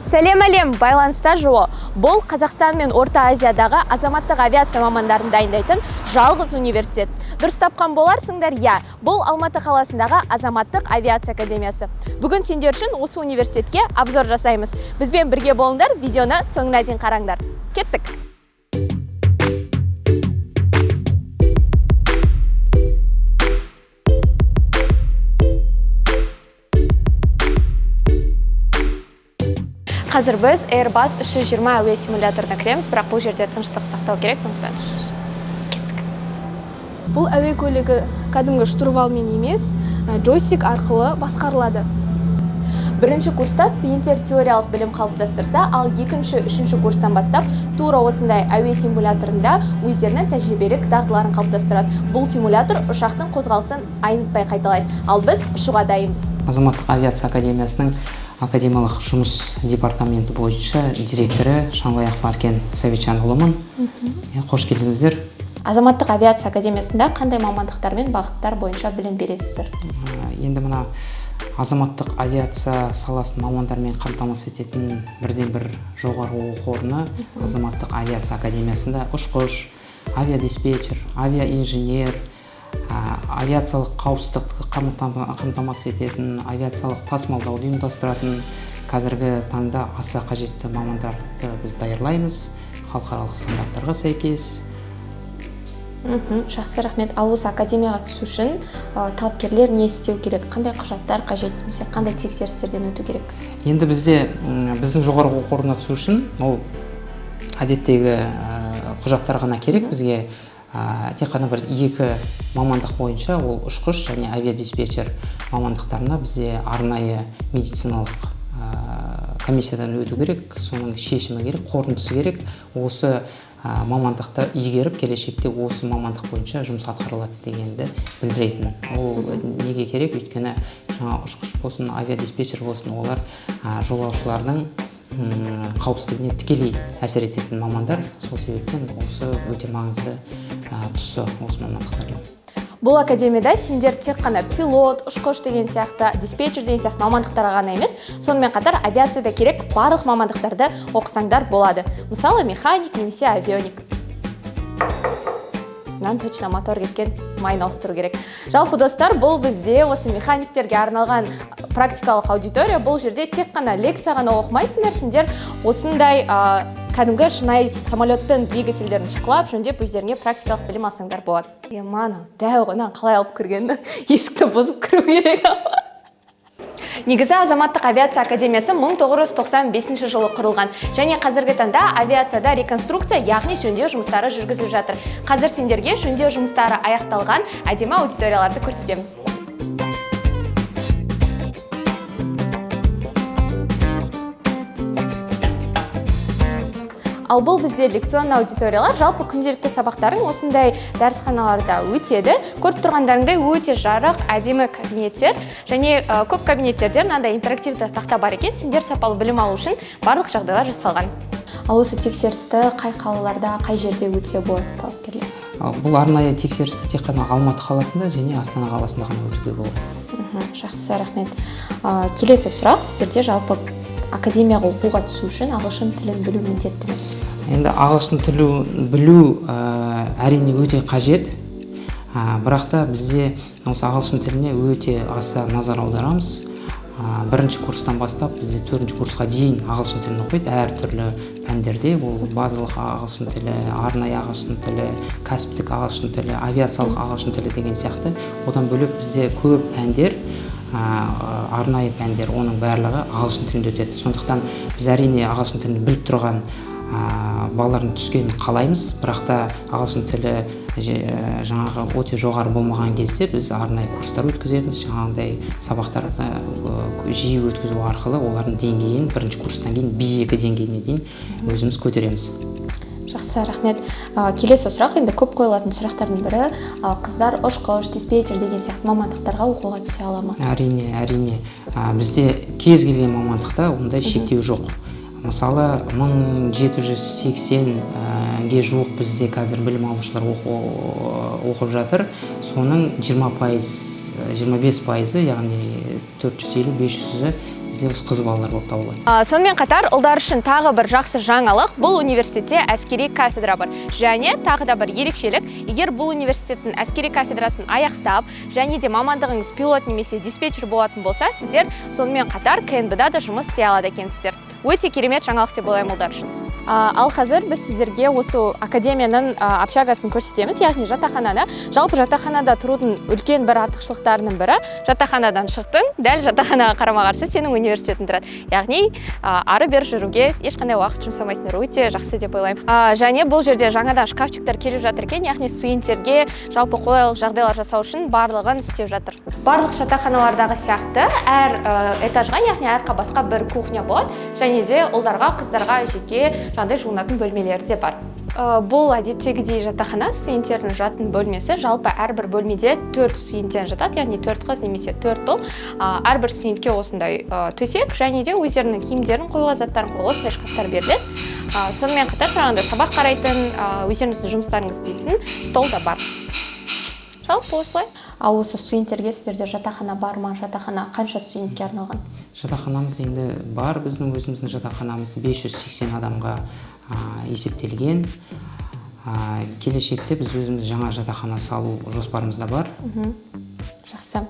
Сәлем әлем, байланыста жоо. Бұл Қазақстан мен Орта Азиядағы азаматтық авиация мамандарын дайындайтын жалғыз университет. Дұрыс тапқан боларсыңдар, я. Бұл Алматы қаласындағы азаматтық авиация академиясы. Бүгін сендер үшін осы университетке обзор жасаймыз. Бізбен бірге болыңдар, видеоны соңына дейін қараңдар. Кеттік! Қазір біз Airbus 320 әуе симуляторына кіреміз, бірақ бұл жерде тыныштық сақтау керек, сондықтан кеттік. Бұл әуе көлігі кәдімгі штурвалмен емес, джойстик арқылы басқарылады. Бірінші курста студенттер теориялық білім қалыптастырса, ал екінші, үшінші курстан бастап тура осындай әуе симуляторында өздерінің тәжірибелік дағдыларын қалыптастырады. Бұл симулятор ұшақтың қозғалысын айнытпай қайталайды, ал біз ұшуға дайынбыз. Азаматтық авиация академиясының академиялық жұмыс департаменті бойынша директоры Шаңғай Ақбаркен Сәбитжанұлымын. Қош келдіңіздер. Азаматтық авиация академиясында қандай мамандықтар мен бағыттар бойынша білім бересіздер? Енді мына азаматтық авиация саласын мамандармен қамтамасыз ететін бірден бір жоғары оқу орны Азаматтық авиация академиясында ұшқыш, авиадиспетчер, авиаинженер, авиациялық қауіпсіздікті қамтамасыз ететін, авиациялық тасымалдауды ұйымдастыратын қазіргі таңда аса қажетті мамандарды біз даярлаймыз халықаралық стандарттарға сәйкес. Жақсы, рахмет. Ал осы академияға түсу үшін талапкерлер не істеу керек? Қандай құжаттар қажет, немесе қандай тексерістерден өту керек? Енді біздің жоғары оқу орнына түсу үшін ол әдеттегі құжаттар ғана керек. Бізге тек қана екі мамандық бойынша, ол ұшқыш және авиадиспетчер мамандықтарына бізде арнайы медициналық комиссиядан өту керек, соның шешімі керек, қорытындысы керек. Осы мамандықты игеріп, келешекте осы мамандық бойынша жұмыс атқарылады дегенді білдіретін. Ол неге керек? Өйткені ұшқыш болсын, авиадиспетчер болсын, олар жолаушылардың қауіпсіздігіне тікелей әсер ететін мамандар. Сол себептен осы өте маңызды тұсы осы мамандықтардың. Бұл академияда сендер тек қана пилот, ұшқыш деген сияқты, диспетчер деген сияқты мамандықтарға ғана емес, сонымен қатар авиацияда керек барлық мамандықтарды оқысаңдар болады. Мысалы, механик немесе авионик. Точно мотор кеткен, майын ауыстыру керек. Жалпы достар, бұл бізде осы механиктерге арналған практикалық аудитория. Бұл жерде тек қана лекция ғана оқымайсыңдар, сендер осындай кәдімгі шынайы самолеттің двигательдерін шұқылап, жөндеп өздеріңе практикалық білім алсаңдар болады. Мана, дәу ғынан қалай алып кіргенді, есікті бұзып кіру керек. Негізі Азаматтық авиация академиясы 1995 жылы құрылған, және қазіргі таңда авиацияда реконструкция, яғни жөндеу жұмыстары жүргізіліп жатыр. Қазір сендерге жөндеу жұмыстары аяқталған әдемі аудиторияларды көрсетеміз. Ал бұл бізде лекционный аудиториялар, жалпы күнделікті сабақтарың осындай дәрісханаларда өтеді. Көріп тұрғандарыңдай өте жарық, әдемі кабинеттер, және көп кабинеттерде мынандай интерактивті тақта бар екен. Сендер сапалы білім алу үшін барлық жағдайлар жасалған. Ал осы тексерісті қай қалаларда, қай жерде өтсе болады талапкерлер? Бұл арнайы тексерісті тек қана Алматы қаласында және Астана қаласында ғана өтуге болады. Жақсы, рахмет. Келесі сұрақ, сіздерде жалпы академияға оқуға түсу үшін ағылшын тілін білу міндетті ме? Енді ағылшын тілін білу әрине өте қажет, бірақ та бізде осы ағылшын тіліне өте аса назар аударамыз. Бірінші курстан бастап бізде 4-ші курсқа дейін ағылшын тілін оқиды, әртүрлі пәндерде. Ол базалық ағылшын тілі, арнайы ағылшын тілі, кәсіптік ағылшын тілі, авиациялық ағылшын тілі деген сияқты. Одан бөлек бізде көп пәндер, арнайы пәндер, оның барлығы ағылшын тілінде өтеді. Сондықтан біз әрине ағылшын тілін біліп тұрған балалардың түскенін қалаймыз, бірақ та ағылшын тілі жаңағы өте жоғары болмаған кезде біз арнайы курстар өткіземіз. Жаңағындай сабақтарды жиі өткізу арқылы олардың деңгейін бірінші курстан кейін B2 деңгейіне дейін өзіміз көтереміз. Жақсы, рахмет. Келесі сұрақ, енді көп қойылатын сұрақтардың бірі, қыздар ұшқыш, диспетчер деген сияқты мамандықтарға оқуға түсе ала ма? Әрине. Бізде кез келген мамандықта ондай шектеу жоқ. Мысалы, 1780-ге жуық бізде қазір білім алушылар оқып жатыр. Соның 25%, яғни 450-500-і бізде осы қыз балалар болып табылады. Сонымен қатар ұлдар үшін тағы бір жақсы жаңалық, бұл университетте әскери кафедра бар. Және тағы да бір ерекшелік, егер бұл университеттің әскери кафедрасын аяқтап, және де мамандығыңыз пилот немесе диспетчер болатын болса, сіздер сонымен қатар КНБ-да да жұмыс істей алады екенсіздер. Өте керемет жаңалық деп ойлаймын ұлдар үшін. Ал қазір біз сіздерге осы академияның общагасын көрсетеміз, яғни жатақхананы. Жалпы жатақханада тұрудың үлкен бір артықшылықтарының бірі, жатақханадан шықтың, дәл жатақханаға қарама-қарсы сенің университетің тұрады. Яғни ары-бері жүруге ешқандай уақыт жұмсамайсыңдар, өте жақсы деп ойлаймын. Және бұл жерде жаңадан шкафчиктер келіп жатыр екен, яғни студенттерге жалпы қолайлы жағдайлар жасау үшін барлығын істеп жатыр. Барлық жатақханалардағы сияқты әр этажға, яғни әр қабатқа бір кухня болады, және де ұлдарға, қыздарға жеке жаңағыдай жуынатын бөлмелері де бар. Бұл әдеттегідей жатақхана, студенттердің жатын бөлмесі. Жалпы әрбір бөлмеде 4 студенттен жатады, яғни 4 қыз немесе 4 ұл. Әрбір студентке осындай төсек, және де өздерінің киімдерін қоюға, заттарын қоюға осындай шкафтар беріледі. Сонымен қатар жаңағыдай сабақ қарайтын, өздеріңіздің жұмыстарыңызды істейтін стол да бар. Жалпы осылай. Ал осы студенттерге сіздерде жатақхана бар ма? Жатақхана қанша студентке арналған? Жатақханамыз енді бар, біздің өзіміздің жатақханамыз 580 адамға есептелген. Келешекте біз өзіміз жаңа жатақхана салу жоспарымызда бар. Жақсы.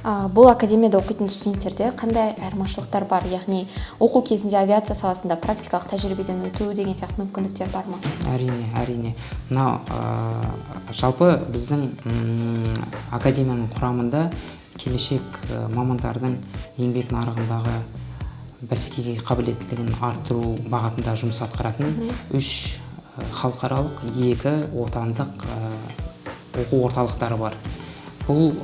Бұл академияда оқитын студенттерде қандай айырмашылықтар бар? Яғни оқу кезінде авиация саласында практикалық тәжірибеден өту деген сияқты мүмкіндіктер бар ма? Әрине. Мынау жалпы біздің академияның құрамында келешек мамандардың еңбек нарығындағы бәсекеге қабілеттілігін арттыру бағытында жұмыс атқаратын 3 халықаралық, 2 отандық оқу орталықтары бар. Бұл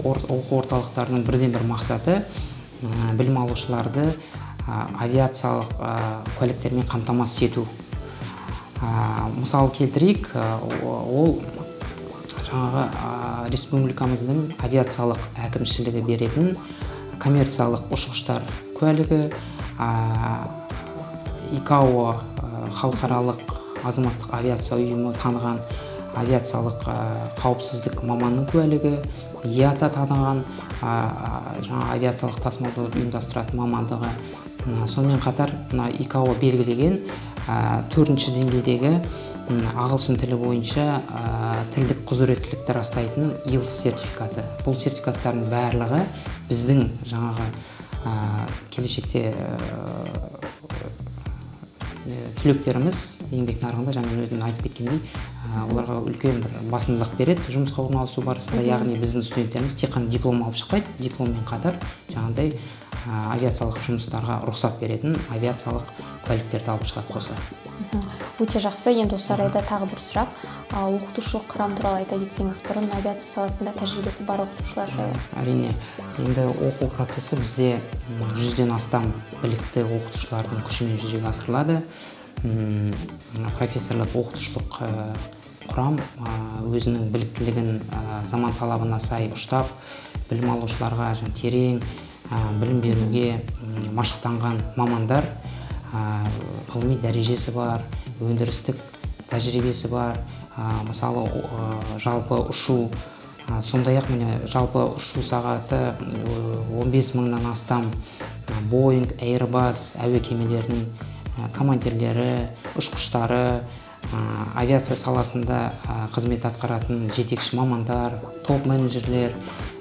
оқу орталықтарының бірден бір мақсаты білім алушыларды авиациялық куәліктермен қамтамасыз ету. Мысал келтірейік, ол жаңағы республикамыздың авиациялық әкімшілігі беретін коммерциялық ұшқыштар куәлігі, ИКАО халықаралық азаматтық авиация ұйымы таныған авиациялық қауіпсіздік маманның куәлігі, ИАТА таныған авиациялық тасымалдауды ұйымдастыратын мамандығы. Сонымен қатар ИКАО белгілеген 4-ші деңгейдегі ағылшын тілі бойынша тілдік құзыреттілікті растайтын IELTS сертификаты. Бұл сертификаттардың барлығы біздің жаңағы келешекте түлектеріміз еңбек нарығында, жаңа өзім айтып кеткендей, оларға үлкен бір басымдылық береді жұмысқа орналасу барысында. Яғни біздің студенттеріміз тек қана диплом алып шықпайды, дипломмен қатар жаңағыдай авиациялық жұмыстарға рұқсат беретін авиациялық куәліктерді алып шығады қоса. Өте жақсы. Енді осы орайда тағы бір сұрақ, оқытушылық құрам туралы айта кетсеңіз, бұрын авиация саласында тәжірибесі бар оқытушылар жайлы? Әрине, енді оқу процесі бізде 100-ден астам білікті оқытушылардың күшімен жүзеге асырылады. Профессорлық оқытушылық құрам өзінің біліктілігін заман талабына сай ұштап, білім алушыларға терең білім беруге машықтанған мамандар, ғылыми дәрежесі бар, өндірістік тәжірибесі бар. Мысалы, жалпы ұшу, сондай-ақ жалпы ұшу сағаты 15 мыңнан астам Boeing, Airbus әуе кемелерінің командирлері, ұшқыштары, авиация саласында қызмет атқаратын жетекші мамандар, топ менеджерлер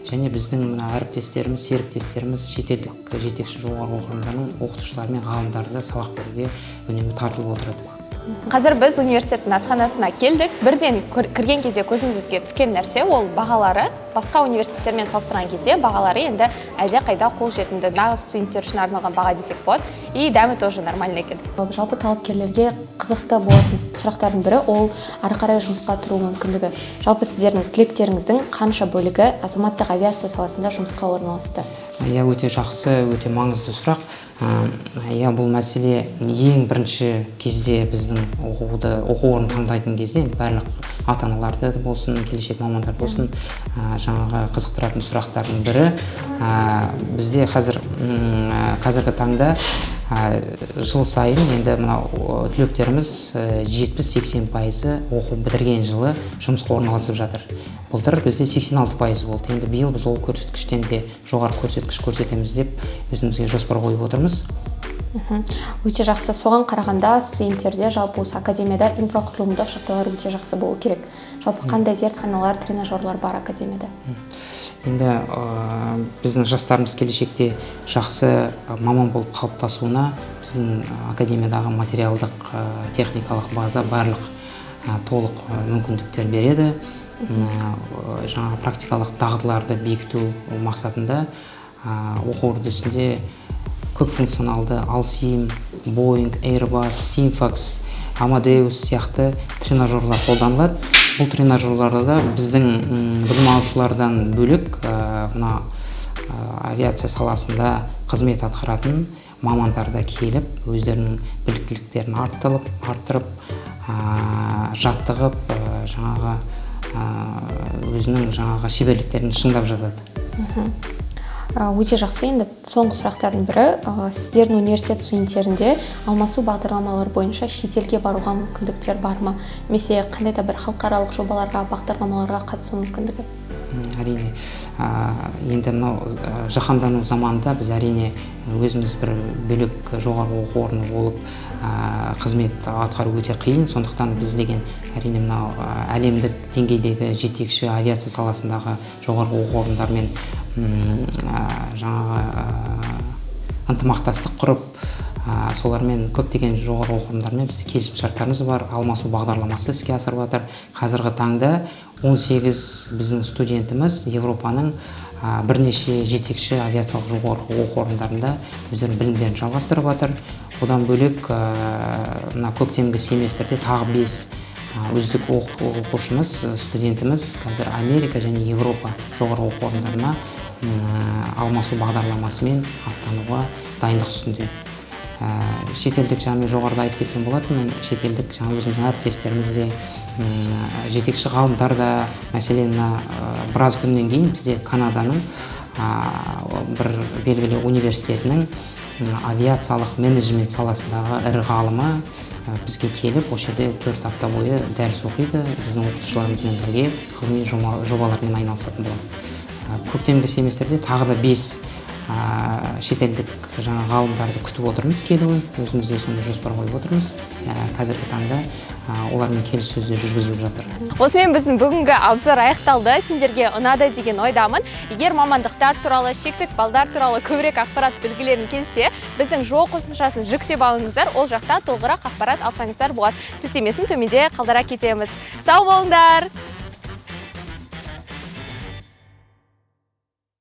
және біздің әріптестеріміз, серіктестеріміз шетелдік жетекші жоғарғы оқу орындарының оқытушылары мен ғалымдары сабақ беруге үнемі тартылып отырады. Қазір біз университеттің асханасына келдік. Бірден кірген кезде көзімізге түскен нәрсе ол бағалары. Басқа университеттермен салыстырған кезде бағалары енді әлде қайда қолжетімді, нағыз студенттер үшін арналған баға десек болады. И дәмі тоже нормальный екен. Жалпы талапкерлерге қызықты болатын сұрақтардың бірі ол ары қарай жұмысқа тұру мүмкіндігі. Жалпы сіздердің түлектеріңіздің қанша бөлігі азаматтық авиация саласында жұмысқа орналасты? Өте жақсы, өте маңызды сұрақ. Бұл мәселе ең бірінші кезде біздің оқу орнын таңдайтын кезде барлық ата-аналарды болсын, келешек мамандар болсын, жаңағы қызықтыратын сұрақтардың бірі. Бізде қазіргі таңда жыл сайын енді мынау түлектеріміз 70-80% оқу бітірген жылы жұмысқа орналасып жатыр. Былтыр бізде 86% болды. Енді биыл біз ол көрсеткіштен де жоғары көрсеткіш көрсетеміз деп өзімізге жоспар қойып отырмыз. Өте жақсы. Соған қарағанда студенттерде жалпы осы академияда инфрақұрылымдық жағдайлар өте жақсы болу керек. Жалпы қандай зертханалар, тренажерлар бар академияда? Енді біздің жастарымыз келешекте жақсы маман болып қалыптасуына біздің академиядағы материалдық техникалық база барлық толық мүмкіндіктер береді. Жаңа практикалық дағдыларды бекіту мақсатында оқу үрдісінде көп функционалды Alcim, Boeing, Airbus, Simfax, Amadeus сияқты тренажерлар қолданылады. Бұл тренажерларда біздің білім алушылардан бөлек мына авиация саласында қызмет атқаратын мамандар да келіп, өздерінің біліктіліктерін арттырып, жаттығып, жаңағы өзінің жаңағы шеберліктерін шыңдап жатады. Өте жақсы. Енді соңғы сұрақтардың бірі, сіздердің университет студенттерінде алмасу бағдарламалары бойынша шетелге баруға мүмкіндіктер бар ма? Немесе қандай да бір халықаралық жобаларға, бағдарламаларға қатысу мүмкіндігі? Әрине, енді мынау жаһандану заманында біз әрине өзіміз бір бөлек жоғары оқу орны болып қызмет атқару өте қиын. Сондықтан біз деген әрине мынау әлемдік деңгейдегі жетекші авиация саласындағы жоғары оқу орындармен жаңағы ынтымақтастық құрып, солармен көптеген жоғары оқу орындармен біз келісім шарттарымыз бар. Алмасу бағдарламасы іске асырып жатыр. Қазіргі таңда 18 біздің студентіміз Европаның бірнеше жетекші авиациялық жоғары оқу орындарында өздерінің білімдерін жалғастырып жатыр. Одан бөлек мына көктемгі семестрде тағы 5 үздік оқушымыз, студентіміз қазір Америка және Европа жоғары оқу орындарына алмасу бағдарламасымен аттануға дайындық үстінде. Шетелдік жаңа жоғарыда айтып кеткен болатын, шетелдік жаңа өзіміздің әріптестеріміз де жетекші ғалымдар да, мәселен біраз күннен кейін бізде Канаданың бір белгілі университетінің авиациялық менеджмент саласындағы ірі ғалымы бізге келіп, осы жерде 4 апта бойы дәріс оқиды, біздің оқытушыларымызбен бірге ғылыми жобалармен айналысатын болады. Көктемгі семестрде тағы да 5 шетелдік жаңа ғалымдарды күтіп отырмыз келуін, өзімізде сондай жоспар қойып отырмыз. Қазіргі таңда олармен келіссөздер жүргізіліп жатыр. Осымен біздің бүгінгі обзор аяқталды. Сендерге ұнады деген ойдамын. Егер мамандықтар туралы, шектік балдар туралы көбірек ақпарат білгілерің келсе, біздің жол қосымшасын жүктеп алыңыздар. Ол жақта толығырақ ақпарат алсаңыздар болады. Сілтемесін төменде қалдыра кетеміз. Сау болыңдар!